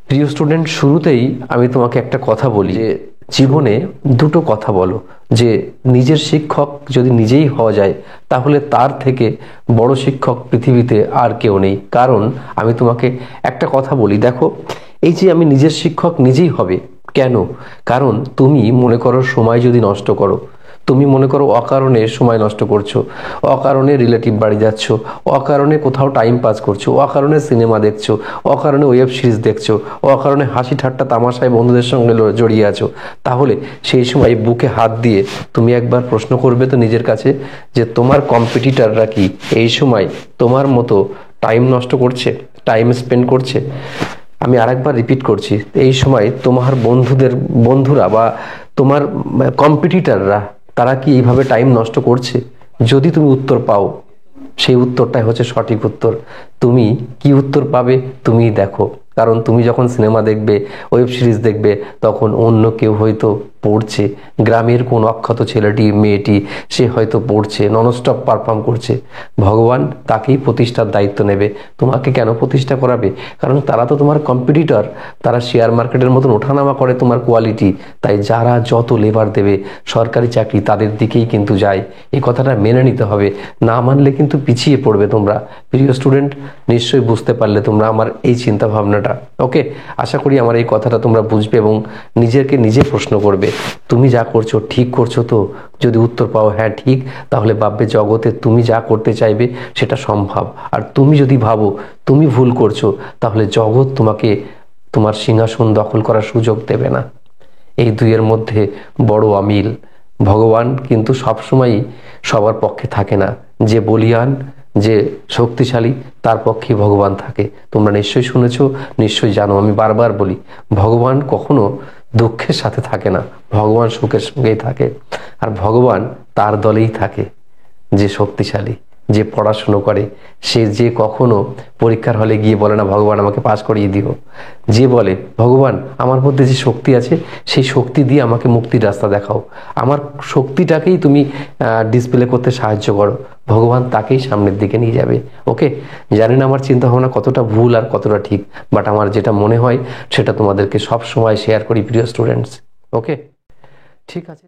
প্রিয় স্টুডেন্ট, শুরুতেই আমি তোমাকে একটা কথা বলি যে জীবনে দুটো কথা বলো, যে নিজের শিক্ষক যদি নিজেই হওয়া যায় তাহলে তার থেকে বড় শিক্ষক পৃথিবীতে আর কেউ নেই। কারণ আমি তোমাকে একটা কথা বলি, দেখো, এই যে আমি নিজের শিক্ষক নিজেই হবে কেন? কারণ তুমি মনে করো সময় যদি নষ্ট করো, তুমি মনে করো অকারণে সময় নষ্ট করছো, অকারণে রিলেটিভ বাড়ি যাচ্ছ, অকারণে কোথাও টাইম পাস করছো, অকারণে সিনেমা দেখছো, অকারণে ওয়েব সিরিজ দেখছো, অকারণে হাসি ঠাট্টা তামাশায় বন্ধুদের সঙ্গে জড়িয়ে আছো, তাহলে সেই সময় বুকে হাত দিয়ে তুমি একবার প্রশ্ন করবে তো নিজের কাছে যে তোমার কম্পিটিটররা কি এই সময় তোমার মতো টাইম নষ্ট করছে, টাইম স্পেন্ড করছে? আমি আরেকবার রিপিট করছি, এই সময় তোমার বন্ধুরা বা তোমার কম্পিটিটররা তারা কি এইভাবে টাইম নষ্ট করছে? যদি তুমি উত্তর পাও, সেই উত্তরটাই হচ্ছে সঠিক উত্তর। তুমি কি উত্তর পাবে তুমি দেখো। কারণ তুমি যখন সিনেমা দেখবে, ওয়েব সিরিজ দেখবে, তখন অন্য কেউ হয়তো পড়ছে, গ্রামের কোন অক্ষত ছেলেটি মেয়েটি সে হয়তো পড়ছে, ননস্টপ পারফর্ম করছে। ভগবান তাকেই প্রতিষ্ঠার দায়িত্ব নেবে, তোমাকে কেন প্রতিষ্ঠা করাবে? কারণ তারা তো তোমার কম্পিটিটর, তারা শেয়ার মার্কেটের মতন ওঠানামা করে তোমার কোয়ালিটি। তাই যারা যত লেবার দেবে সরকারি চাকরি তাদের দিকেই কিন্তু যায়, এই কথাটা মেনে নিতে হবে। না মানলে কিন্তু পিছিয়ে পড়বে তোমরা। প্রিয় স্টুডেন্ট, নিশ্চয়ই বুঝতে পারলে তোমরা আমার এই চিন্তা ভাবনাটা। ওকে, আশা করি আমার এই কথাটা তোমরা বুঝবে এবং নিজেকে নিজে প্রশ্ন করবে, তুমি যা করছো ঠিক করছো তো? যদি উত্তর পাও হ্যাঁ ঠিক, তাহলে ভাববে জগতে তুমি যা করতে চাইবে সেটা সম্ভব। আর তুমি যদি ভাবো তুমি ভুল করছো, তাহলে জগৎ তোমাকে তোমার সিংহাসন দখল করার সুযোগ দেবে না। এই দুইয়ের মধ্যে বড় অমিল। ভগবান কিন্তু সবসময়ই সবার পক্ষে থাকে না। যে বলিয়ান, যে শক্তিশালী, তার পক্ষে ভগবান থাকে। তোমরা নিশ্চয়ই শুনেছ, নিশ্চয়ই জানো। আমি বারবার বলি, ভগবান কখনো দুঃখের সাথে থাকে না, ভগবান সুখের সঙ্গেই থাকে। আর ভগবান তার দলেই থাকে যে শক্তিশালী, যে পড়াশুনো করে। সে যে কখনো পরীক্ষার হলে গিয়ে বলে না ভগবান আমাকে পাস করিয়ে দিও, যে বলে ভগবান আমার মধ্যে যে শক্তি আছে সেই শক্তি দিয়ে আমাকে মুক্তির রাস্তা দেখাও, আমার শক্তিটাকেই তুমি ডিসপ্লে করতে সাহায্য করো, ভগবান তাকেই সামনের দিকে নিয়ে যাবে। ওকে, জানি না আমার চিন্তা ভাবনা কতটা ভুল আর কতটা ঠিক, বাট আমার যেটা মনে হয় সেটা তোমাদেরকে সব সময় শেয়ার করি প্রিয় স্টুডেন্টস। ওকে, ঠিক আছে।